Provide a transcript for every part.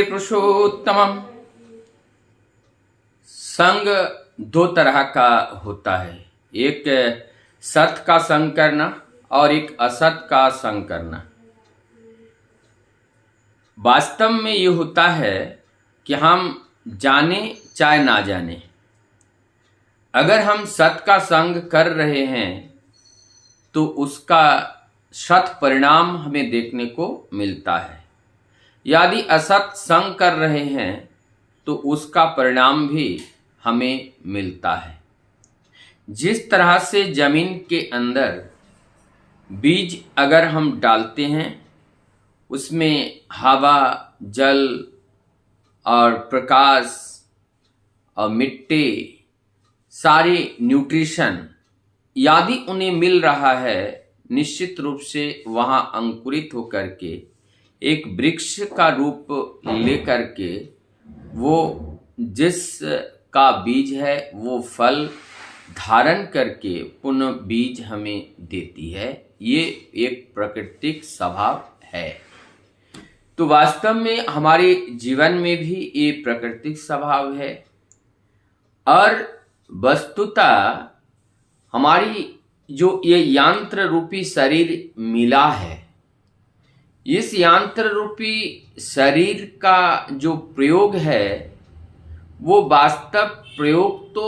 पुरुषोत्तमम। संग दो तरह का होता है, एक सत का संग करना और एक असत का संग करना। वास्तव में ये होता है कि हम जाने चाहे ना जाने, अगर हम सत का संग कर रहे हैं तो उसका सत परिणाम हमें देखने को मिलता है। यदि असत संग कर रहे हैं तो उसका परिणाम भी हमें मिलता है। जिस तरह से जमीन के अंदर बीज अगर हम डालते हैं, उसमें हवा, जल और प्रकाश और मिट्टी, सारे न्यूट्रिशन यदि उन्हें मिल रहा है, निश्चित रूप से वहां अंकुरित होकर के एक वृक्ष का रूप लेकर के वो जिस का बीज है वो फल धारण करके पुनः बीज हमें देती है। ये एक प्राकृतिक स्वभाव है। तो वास्तव में हमारे जीवन में भी ये प्राकृतिक स्वभाव है और वस्तुतः हमारी जो ये यंत्र रूपी शरीर मिला है, इस यंत्र रूपी शरीर का जो प्रयोग है वो वास्तव प्रयोग तो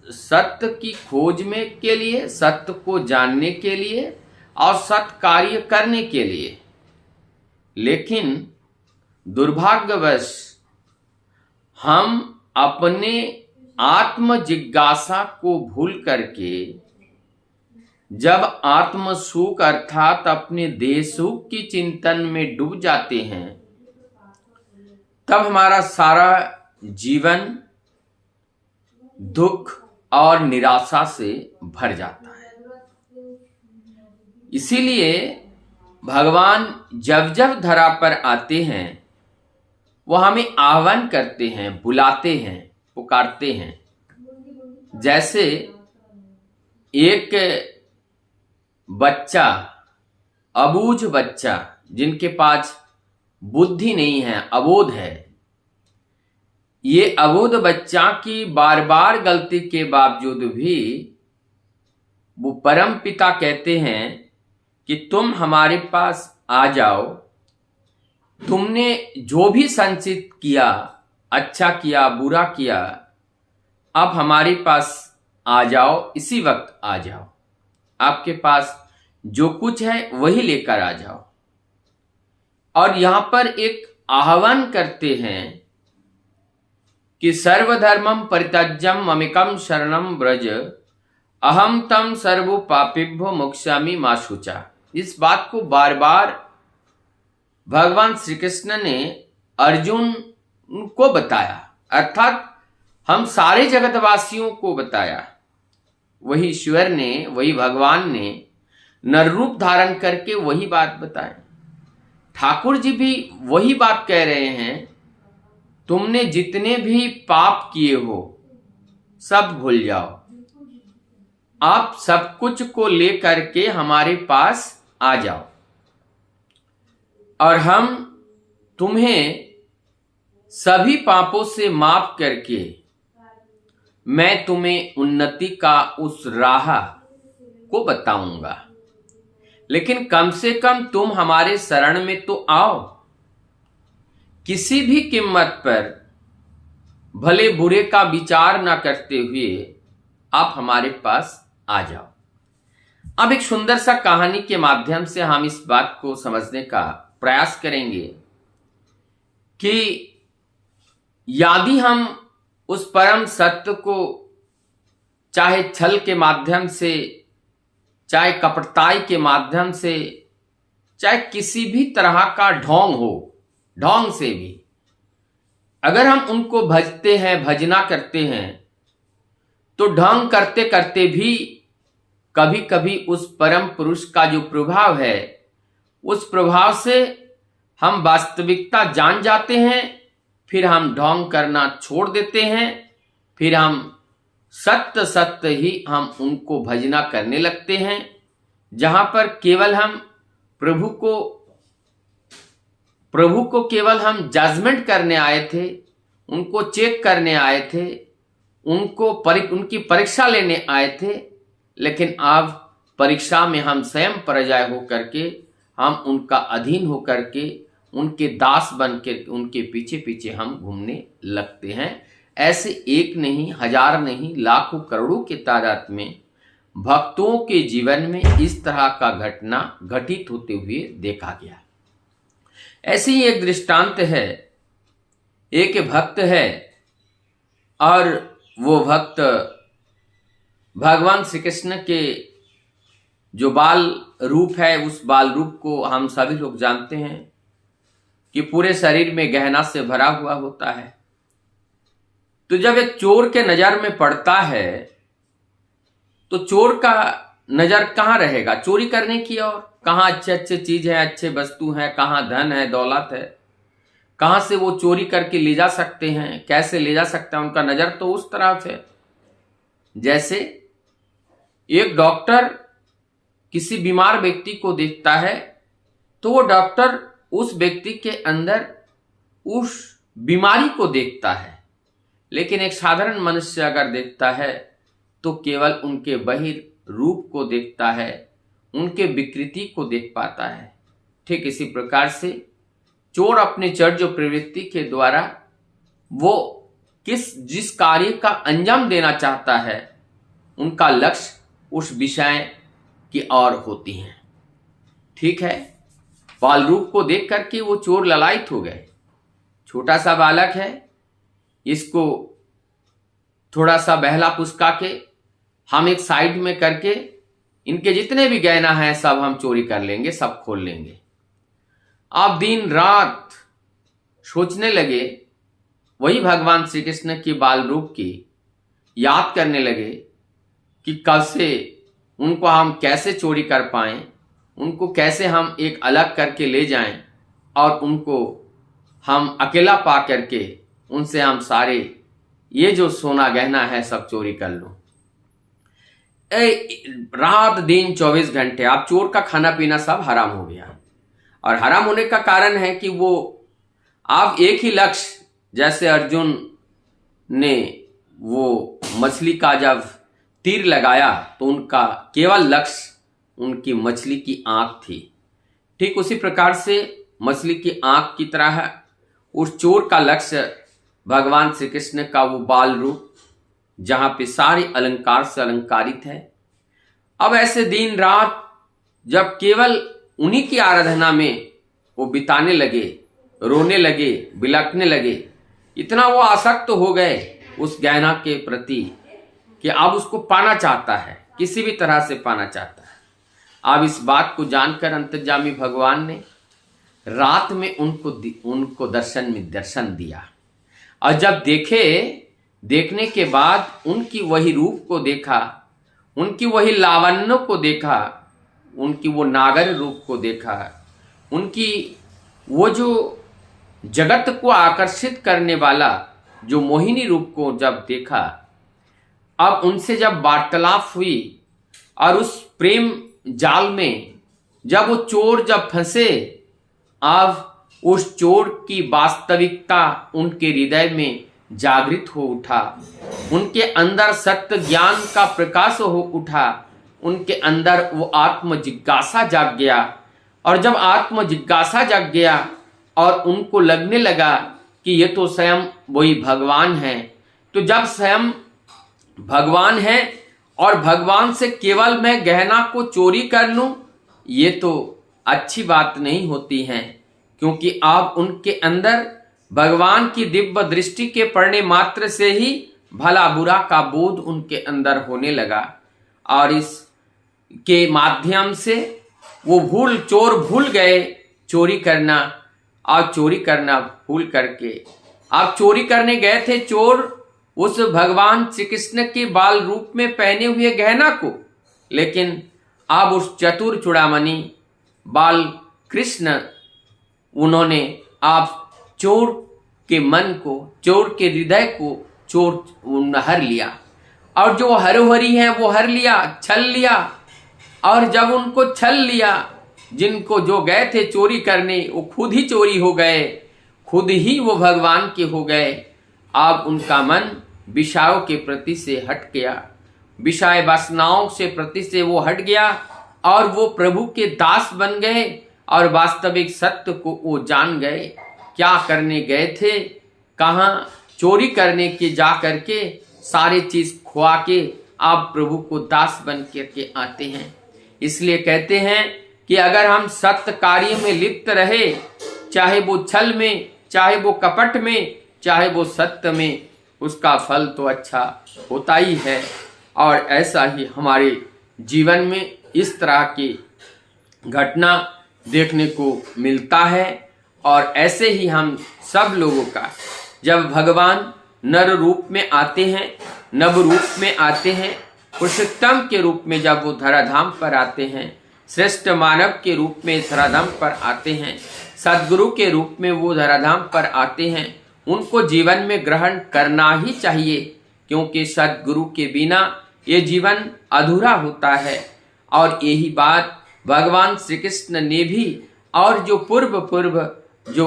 सत्य की खोज में के लिए, सत्य को जानने के लिए और सत्य कार्य करने के लिए। लेकिन दुर्भाग्यवश हम अपने आत्म जिज्ञासा को भूल करके जब आत्म सुख अर्थात अपने देह सुख की चिंतन में डूब जाते हैं, तब हमारा सारा जीवन दुख और निराशा से भर जाता है। इसीलिए भगवान जब जब धरा पर आते हैं वो हमें आह्वान करते हैं, बुलाते हैं, पुकारते हैं। जैसे एक बच्चा, अबूझ बच्चा जिनके पास बुद्धि नहीं है, अबोध है, ये अबोध बच्चा की बार बार गलती के बावजूद भी वो परम पिता कहते हैं कि तुम हमारे पास आ जाओ, तुमने जो भी संचित किया, अच्छा किया, बुरा किया, अब हमारे पास आ जाओ, इसी वक्त आ जाओ, आपके पास जो कुछ है वही लेकर आ जाओ। और यहां पर एक आह्वान करते हैं कि सर्वधर्मम परित्यज्यम ममेकम शरणम व्रज अहम तम सर्व पापेभ्यो मोक्षामि मा शुचा। इस बात को बार बार भगवान श्री कृष्ण ने अर्जुन को बताया, अर्थात हम सारे जगतवासियों को बताया। वही ईश्वर ने, वही भगवान ने नर रूप धारण करके वही बात बताए। ठाकुर जी भी वही बात कह रहे हैं, तुमने जितने भी पाप किए हो सब भूल जाओ, आप सब कुछ को लेकर के हमारे पास आ जाओ और हम तुम्हें सभी पापों से माफ करके मैं तुम्हें उन्नति का उस राह को बताऊंगा। लेकिन कम से कम तुम हमारे शरण में तो आओ। किसी भी कीमत पर भले बुरे का विचार ना करते हुए आप हमारे पास आ जाओ। अब एक सुंदर सा कहानी के माध्यम से हम इस बात को समझने का प्रयास करेंगे कि यदि हम उस परम सत्य को चाहे छल के माध्यम से, चाहे कपटताई के माध्यम से, चाहे किसी भी तरह का ढोंग हो, ढोंग से भी अगर हम उनको भजते हैं, भजना करते हैं, तो ढोंग करते करते भी कभी कभी उस परम पुरुष का जो प्रभाव है, उस प्रभाव से हम वास्तविकता जान जाते हैं, फिर हम ढोंग करना छोड़ देते हैं, फिर हम सत्य सत्य ही हम उनको भजना करने लगते हैं, जहां पर केवल हम प्रभु को प्रभु को केवल हम जजमेंट करने आए थे, उनको चेक करने आए थे, उनकी परीक्षा लेने आए थे, लेकिन अब परीक्षा में हम स्वयं पराजय होकर के, हम उनका अधीन होकर के, उनके दास बन के उनके पीछे पीछे हम घूमने लगते हैं। ऐसे एक नहीं, हजार नहीं, लाखों करोड़ों की तादाद में भक्तों के जीवन में इस तरह का घटना घटित होते हुए देखा गया। ऐसे ही एक दृष्टांत है। एक भक्त है और वो भक्त भगवान श्री कृष्ण के जो बाल रूप है, उस बाल रूप को हम सभी लोग जानते हैं कि पूरे शरीर में गहना से भरा हुआ होता है। तो जब एक चोर के नजर में पड़ता है तो चोर का नजर कहाँ रहेगा? चोरी करने की ओर। कहाँ अच्छे अच्छे चीज है, अच्छे वस्तु हैं, कहाँ धन है, दौलत है, कहाँ से वो चोरी करके ले जा सकते हैं, कैसे ले जा सकते हैं, उनका नजर तो उस तरफ है। जैसे एक डॉक्टर किसी बीमार व्यक्ति को देखता है तो वो डॉक्टर उस व्यक्ति के अंदर उस बीमारी को देखता है, लेकिन एक साधारण मनुष्य अगर देखता है तो केवल उनके बहिर् रूप को देखता है, उनके विकृति को देख पाता है। ठीक इसी प्रकार से चोर अपने चर्ज प्रवृत्ति के द्वारा वो जिस कार्य का अंजाम देना चाहता है, उनका लक्ष्य उस विषय की ओर होती है। ठीक है, बाल रूप को देख करके वो चोर ललायित हो गए। छोटा सा बालक है, इसको थोड़ा सा बहला पुस्का के हम एक साइड में करके इनके जितने भी गहना हैं सब हम चोरी कर लेंगे, सब खोल लेंगे। आप दिन रात सोचने लगे, वही भगवान श्री कृष्ण की बाल रूप की याद करने लगे कि कब से उनको हम कैसे चोरी कर पाएं, उनको कैसे हम एक अलग करके ले जाएं और उनको हम अकेला पा करके उनसे हम सारे ये जो सोना गहना है सब चोरी कर लो। रात दिन 24 घंटे आप चोर का खाना पीना सब हराम हो गया। और हराम होने का कारण है कि वो आप एक ही लक्ष्य, जैसे अर्जुन ने वो मछली का जब तीर लगाया तो उनका केवल लक्ष्य उनकी मछली की आंख थी। ठीक उसी प्रकार से मछली की आंख की तरह उस चोर का लक्ष्य भगवान श्री कृष्ण का वो बाल रूप, जहां पे सारे अलंकार से अलंकारित है। अब ऐसे दिन रात जब केवल उन्हीं की आराधना में वो बिताने लगे, रोने लगे, बिलखने लगे, इतना वो आसक्त हो गए उस गहना के प्रति कि अब उसको पाना चाहता है, किसी भी तरह से पाना चाहता है। अब इस बात को जानकर अंतर्यामी भगवान ने रात में उनको दर्शन में दर्शन दिया। और जब देखने के बाद उनकी वही रूप को देखा, उनकी वही लावण्य को देखा, उनकी वो नागर रूप को देखा, उनकी वो जो जगत को आकर्षित करने वाला जो मोहिनी रूप को जब देखा, अब उनसे जब वार्तालाप हुई और उस प्रेम जाल में जब वो चोर जब फंसे, अब उस चोर की वास्तविकता उनके हृदय में जागृत हो उठा, उनके अंदर सत्य ज्ञान का प्रकाश हो उठा, उनके अंदर वो आत्म जिज्ञासा जाग गया। और जब आत्म जिज्ञासा जाग गया और उनको लगने लगा कि ये तो स्वयं वही भगवान है, तो जब स्वयं भगवान है और भगवान से केवल मैं गहना को चोरी कर लूं, ये तो अच्छी बात नहीं होती है, क्योंकि आप उनके अंदर भगवान की दिव्य दृष्टि के पड़ने मात्र से ही भला बुरा का बोध उनके अंदर होने लगा। और इस के माध्यम से वो चोर भूल गए चोरी करना, और चोरी करना भूल करके आप चोरी करने गए थे चोर उस भगवान श्री कृष्ण के बाल रूप में पहने हुए गहना को, लेकिन अब उस चतुर चूड़ामणि बाल कृष्ण उन्होंने आप चोर के मन को, चोर के हृदय को चोर हर लिया, और जो हरोहरी है वो हर लिया, छल लिया। और जब उनको छल लिया, जिनको जो गए थे चोरी करने वो खुद ही चोरी हो गए, खुद ही वो भगवान के हो गए। अब उनका मन विषयों के प्रति से हट गया, विषय वासनाओं से प्रति से वो हट गया और वो प्रभु के दास बन गए और वास्तविक सत्य को वो जान गए। क्या करने गए थे, कहाँ चोरी करने के जा करके सारे चीज खुआ के आप प्रभु को दास बन करके आते हैं। इसलिए कहते हैं कि अगर हम सत्य कार्य में लिप्त रहे, चाहे वो छल में, चाहे वो कपट में, चाहे वो सत्य में, उसका फल तो अच्छा होता ही है। और ऐसा ही हमारे जीवन में इस तरह की घटना देखने को मिलता है। और ऐसे ही हम सब लोगों का जब भगवान नर रूप में आते हैं, नव रूप में आते हैं, पुरुषोत्तम के रूप में जब वो धराधाम पर आते हैं, श्रेष्ठ मानव के रूप में धराधाम पर आते हैं, सद्गुरु के रूप में वो धराधाम पर आते हैं, उनको जीवन में ग्रहण करना ही चाहिए, क्योंकि सद्गुरु के बिना ये जीवन अधूरा होता है। और यही बात भगवान श्री कृष्ण ने भी और जो पूर्व जो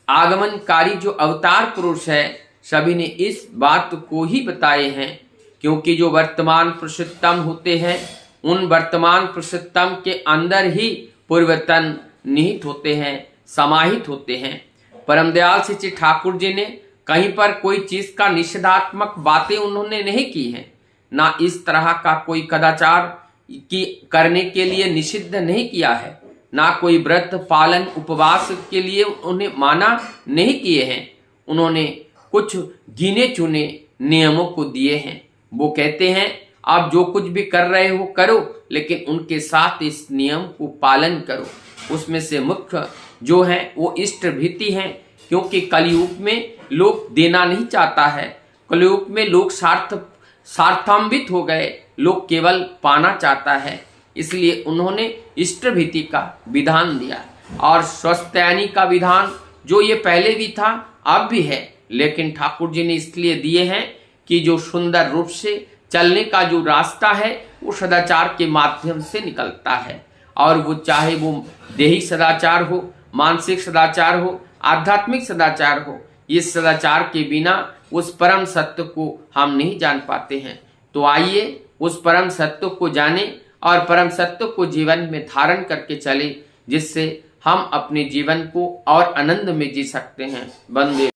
आगमनकारी जो अवतार पुरुष है सभी ने इस बात को ही बताए हैं। क्योंकि जो वर्तमान पुरुषोत्तम होते हैं उन वर्तमान पुरुषोत्तम के अंदर ही पूर्वतन निहित होते हैं, समाहित होते हैं। परम दयाल श्री ठाकुर जी ने कहीं पर कोई चीज का निषेधात्मक बातें उन्होंने नहीं की हैं, ना इस तरह का कोई कदाचार की करने के लिए निषिद्ध नहीं किया है, ना कोई व्रत पालन उपवास के लिए उन्हें माना नहीं किए हैं। उन्होंने कुछ गिने चुने नियमों को दिए हैं। वो कहते हैं आप जो कुछ भी कर रहे हो करो, लेकिन उनके साथ इस नियम को पालन करो। उसमें से मुख्य जो है वो इष्ट भीति है, क्योंकि कलयुग में लोग देना नहीं चाहता है, कलयुग में लोग स्वार्थान्वित हो गए, लोग केवल पाना चाहता है। इसलिए उन्होंने इष्ट भीति का विधान दिया। और स्वस्थयानी का विधान जो ये पहले भी था अब भी है, लेकिन ठाकुर जी ने इसलिए दिए हैं कि जो सुंदर रूप से चलने का जो रास्ता है वो सदाचार के माध्यम से निकलता है। और वो चाहे वो देही सदाचार हो, मानसिक सदाचार हो, आध्यात्मिक सदाचार हो, इस सदाचार के बिना उस परम सत्य को हम नहीं जान पाते हैं। तो आइए उस परम सत्य को जाने और परम सत्य को जीवन में धारण करके चले, जिससे हम अपने जीवन को और आनंद में जी सकते हैं। वंदे